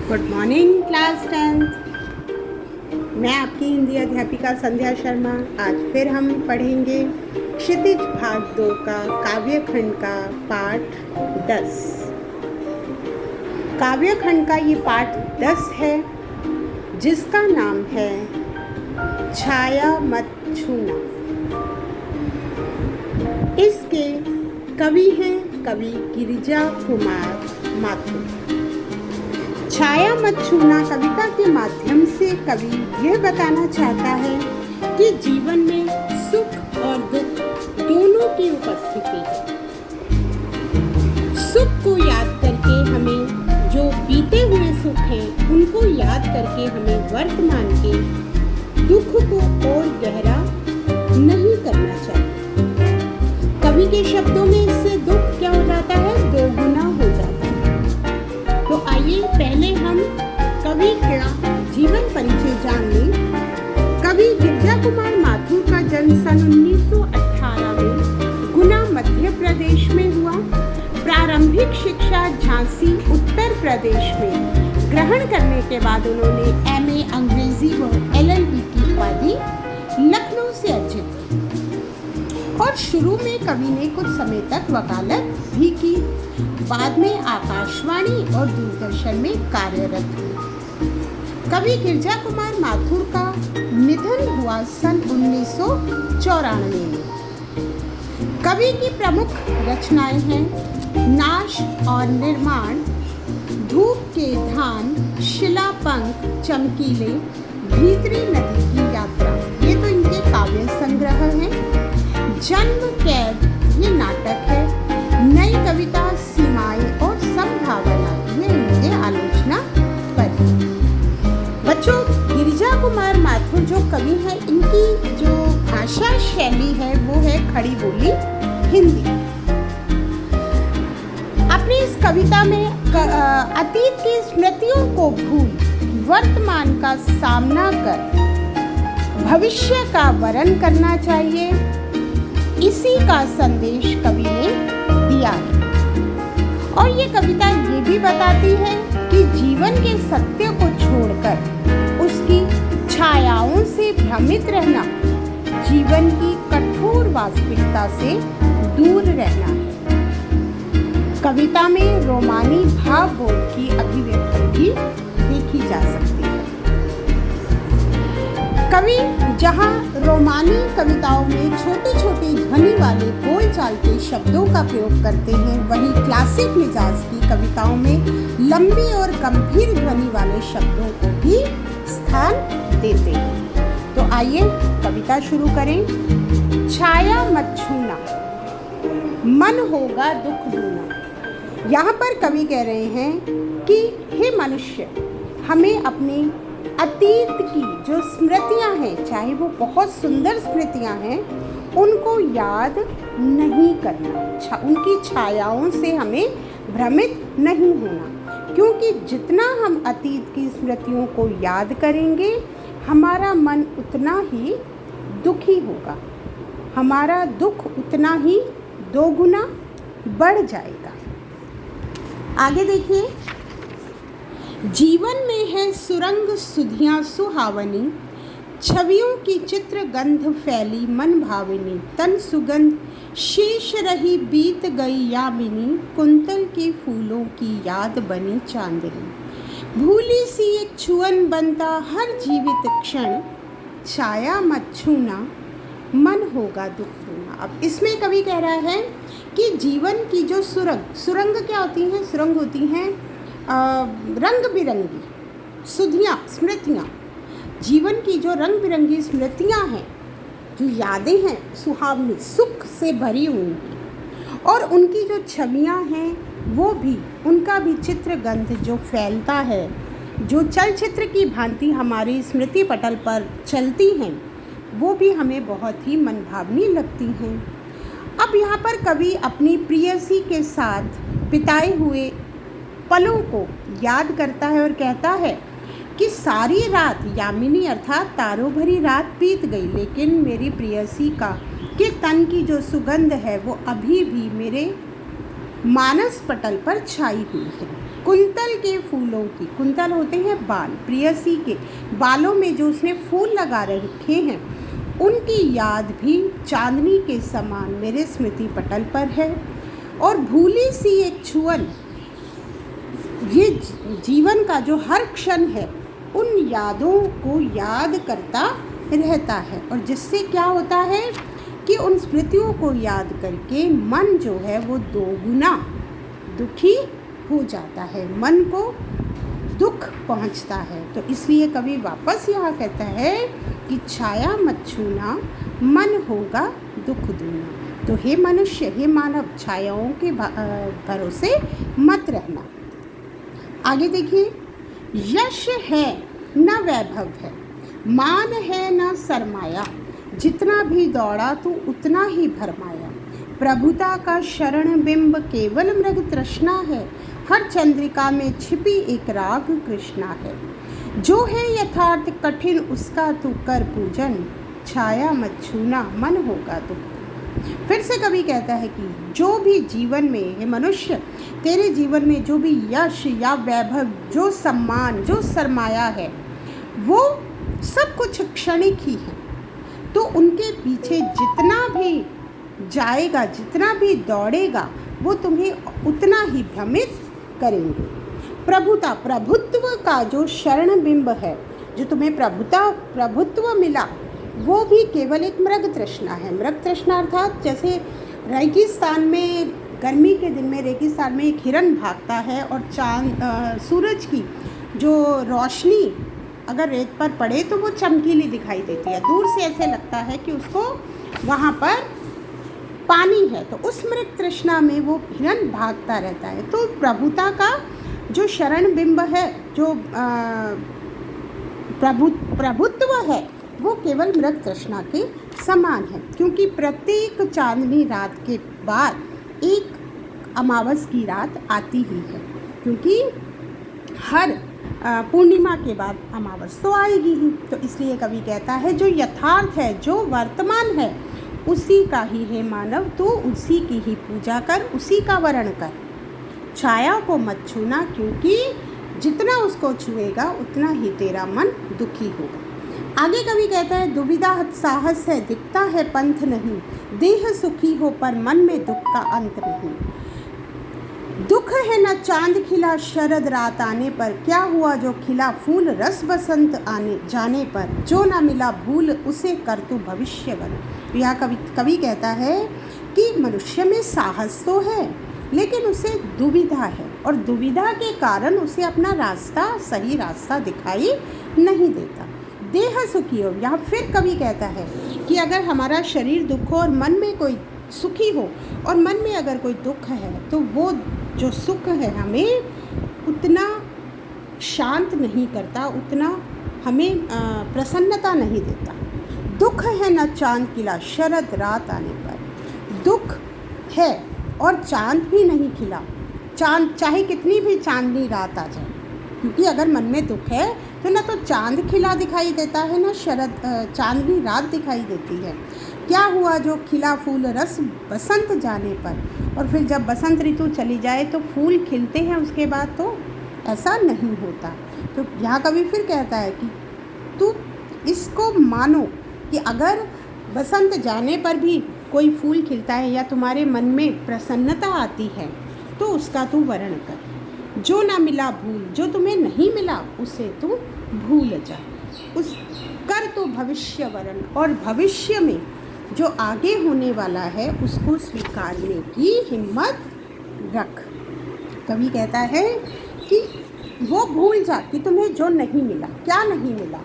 Good morning class 10। मैं आपकी हिंदी अध्यापिका संध्या शर्मा। आज फिर हम पढ़ेंगे क्षितिज भाग 2 का काव्य खंड का पाठ 10। काव्य खंड का ये पाठ 10 है, जिसका नाम है छाया मत छूना। इसके कवि हैं कवि गिरिजा कुमार माथुर। छाया मत छूना कविता के माध्यम से कवि यह बताना चाहता है कि जीवन में सुख और दुख दोनों की उपस्थिति है। सुख को याद करके हमें, जो बीते हुए सुख हैं उनको याद करके हमें वर्तमान के दुख को और गहरा नहीं करना चाहिए। कवि के शब्दों में इससे दुख क्या हो जाता है, दोगुना हो जाता है। तो आइए पहले हम कवि का जीवन परिचय जान लें। कवि गिरिजा कुमार माथुर का जन्म सन 1918 में गुना मध्य प्रदेश में हुआ। प्रारंभिक शिक्षा झांसी उत्तर प्रदेश में ग्रहण करने के बाद उन्होंने MA अंग्रेजी व LLB की उपाधि लखनऊ से अर्जित की और शुरू में कवि ने कुछ समय तक वकालत भी की। बाद में आकाशवाणी और दूरदर्शन में कार्यरत हुए। कवि गिरिजा कुमार माथुर का निधन हुआ सन 1994 में। कवि की प्रमुख रचनाएं हैं नाश और निर्माण, धूप के धान, शिलापंख, चमकीले, भीतरी नदी की यात्रा, ये तो इनके काव्य संग्रह हैं। जन्म कैद ये नाटक है। नई कविता सीमाएं और संभावना ये इनके आलोचना पर। बच्चों, गिरिजा कुमार माथुर जो कवि हैं, इनकी जो भाषा शैली है वो है खड़ी बोली हिंदी। अपनी इस कविता में अतीत की स्मृतियों को भूल वर्तमान का सामना कर भविष्य का वरण करना चाहिए, इसी का संदेश कवि ने दिया है। और ये कविता ये भी बताती है कि जीवन के सत्य को छोड़कर उसकी छायाओं से भ्रमित रहना जीवन की कठोर वास्तविकता से दूर रहना है। कविता में रोमानी भावबोध की अभिव्यक्ति भी देखी जा सकती है। कवि जहाँ रोमानी कविताओं में छोटी छोटी ध्वनि वाले बोलचाल के शब्दों का प्रयोग करते हैं, वहीं क्लासिक मिजाज की कविताओं में लंबी और गंभीर ध्वनि वाले शब्दों को भी स्थान देते हैं। तो आइए कविता शुरू करें। छाया मत छूना, मन होगा दुख दूना। यहाँ पर कवि कह रहे हैं कि हे मनुष्य, हमें अपनी अतीत की जो स्मृतियां हैं, चाहे वो बहुत सुंदर स्मृतियां हैं, उनको याद नहीं करना। उनकी छायाओं से हमें भ्रमित नहीं होना, क्योंकि जितना हम अतीत की स्मृतियों को याद करेंगे हमारा मन उतना ही दुखी होगा, हमारा दुख उतना ही दोगुना बढ़ जाएगा। आगे देखिए। जीवन में है सुरंग सुधियाँ सुहावनी, छवियों की चित्र गंध फैली मन भावनी। तन सुगंध शेष रही बीत गई यामिनी, कुंतल के फूलों की याद बनी चांदनी। भूली सी एक छुअन बनता हर जीवित क्षण, छाया मत छूना मन होगा दुख दूना। अब इसमें कवि कह रहा है कि जीवन की जो सुरंग क्या होती हैं? सुरंग होती हैं रंग बिरंगी सुधियाँ, स्मृतियाँ। जीवन की जो रंग बिरंगी स्मृतियाँ हैं, जो यादें हैं, सुहावनी सुख से भरी हुई, और उनकी जो छवियाँ हैं वो भी, उनका भी चित्र गंध जो फैलता है, जो चलचित्र की भांति हमारी स्मृति पटल पर चलती हैं, वो भी हमें बहुत ही मनभावनी लगती हैं। अब यहाँ पर कवि अपनी प्रियसी के साथ बिताए हुए पलों को याद करता है और कहता है कि सारी रात यामिनी अर्थात तारों भरी रात बीत गई, लेकिन मेरी प्रियसी के तन की जो सुगंध है वो अभी भी मेरे मानस पटल पर छाई हुई है। कुंतल के फूलों की, कुंतल होते हैं बाल, प्रेयसी के बालों में जो उसने फूल लगा रखे हैं उनकी याद भी चांदनी के समान मेरे स्मृति पटल पर है। और भूली सी एक छुअन, ये जीवन का जो हर क्षण है उन यादों को याद करता रहता है, और जिससे क्या होता है कि उन स्मृतियों को याद करके मन जो है वो दोगुना दुखी हो जाता है, मन को दुख पहुंचता है। तो इसलिए कवि वापस यहाँ कहता है कि छाया मत छूना, मन होगा दुख दूना। तो हे मनुष्य, हे मानव, छायाओं के भरोसे मत रहना। आगे देखिए, यश है न वैभव है, मान है न सरमाया, जितना भी दौड़ा तू उतना ही भरमाया। प्रभुता का शरण बिंब केवल मृग तृष्णा है, हर चंद्रिका में छिपी एक राग कृष्णा है। जो है यथार्थ कठिन उसका तू कर पूजन, छाया मत छूना, मन होगा दुख। फिर से कवि कहता है कि जो भी जीवन में, हे मनुष्य, तेरे जीवन में जो भी यश या वैभव, जो सम्मान, जो सरमाया है, वो सब कुछ क्षणिक ही है। तो उनके पीछे जितना भी जाएगा, जितना भी दौड़ेगा, वो तुम्हें उतना ही भ्रमित करेंगे। प्रभुता, प्रभुत्व का जो शरण बिंब है, जो तुम्हें प्रभुत्व मिला, वो भी केवल एक मृग तृष्णा है। मृग तृष्णा अर्थात जैसे रेगिस्तान में, गर्मी के दिन में रेगिस्तान में एक हिरन भागता है और सूरज की जो रोशनी अगर रेत पर पड़े तो वो चमकीली दिखाई देती है, दूर से ऐसे लगता है कि उसको वहाँ पर पानी है। तो उस मृग तृष्णा में वो हिरन भागता रहता है। तो प्रभुता का जो शरण बिंब है, जो प्रभुत्व है, वो केवल मृग तृष्णा के समान है, क्योंकि प्रत्येक चांदनी रात के बाद एक अमावस की रात आती ही है, क्योंकि हर पूर्णिमा के बाद अमावस तो आएगी ही। तो इसलिए कवि कहता है जो यथार्थ है, जो वर्तमान है, उसी का ही है मानव, तो उसी की ही पूजा कर, उसी का वर्ण कर। छाया को मत छूना, क्योंकि जितना उसको छुएगा उतना ही तेरा मन दुखी होगा। आगे कवि कहता है दुविधा साहस है, दिखता है पंथ नहीं, देह सुखी हो पर मन में दुख का अंत नहीं। दुख है न चांद खिला शरद रात आने पर, क्या हुआ जो खिला फूल रस बसंत आने जाने पर, जो न मिला भूल उसे कर तू भविष्य बन। यह कवि कहता है कि मनुष्य में साहस तो है, लेकिन उसे दुविधा है, और दुविधा के कारण उसे अपना रास्ता, सही रास्ता दिखाई नहीं देता। देह सुखी हो, या फिर कवि कहता है कि अगर हमारा शरीर दुख हो और मन में कोई सुखी हो, और मन में अगर कोई दुख है, तो वो जो सुख है हमें उतना शांत नहीं करता, उतना हमें प्रसन्नता नहीं देता। दुख है न चांद खिला शरद रात आने पर, दुख है और चांद भी नहीं खिला, चांद चाहे कितनी भी चांदनी रात आ जाए, क्योंकि अगर मन में दुख है तो ना तो चांद खिला दिखाई देता है, ना शरद चांदनी रात दिखाई देती है। क्या हुआ जो खिला फूल रस बसंत जाने पर, और फिर जब बसंत ऋतु चली जाए तो फूल खिलते हैं, उसके बाद तो ऐसा नहीं होता। तो यहाँ कवि फिर कहता है कि तू इसको मानो कि अगर बसंत जाने पर भी कोई फूल खिलता है या तुम्हारे मन में प्रसन्नता आती है, तो उसका तू वर्ण कर। जो ना मिला भूल, जो तुम्हें नहीं मिला उसे तू भूल जा, उस कर तो भविष्य वर्ण, और भविष्य में जो आगे होने वाला है उसको स्वीकारने की हिम्मत रख। कवि कहता है कि वो भूल जा कि तुम्हें जो नहीं मिला, क्या नहीं मिला,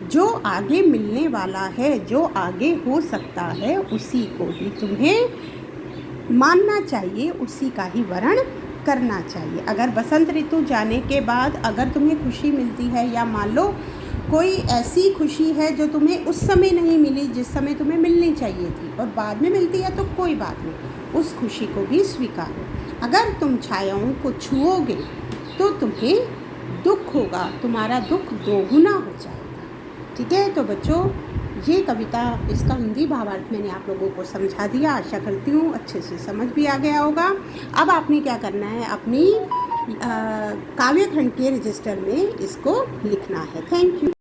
जो आगे मिलने वाला है, जो आगे हो सकता है, उसी को ही तुम्हें मानना चाहिए, उसी का ही वर्ण करना चाहिए। अगर बसंत ऋतु जाने के बाद अगर तुम्हें खुशी मिलती है, या मान लो कोई ऐसी खुशी है जो तुम्हें उस समय नहीं मिली जिस समय तुम्हें मिलनी चाहिए थी, और बाद में मिलती है, तो कोई बात नहीं, उस खुशी को भी स्वीकारो। अगर तुम छायाओं को छुओगे तो तुम्हें दुख होगा, तुम्हारा दुख दोगुना हो जाएगा। ठीक है, तो बच्चों ये कविता, इसका हिंदी भावार्थ मैंने आप लोगों को समझा दिया। आशा करती हूँ अच्छे से समझ भी आ गया होगा। अब आपने क्या करना है, अपनी काव्य खंड के रजिस्टर में इसको लिखना है। Thank you.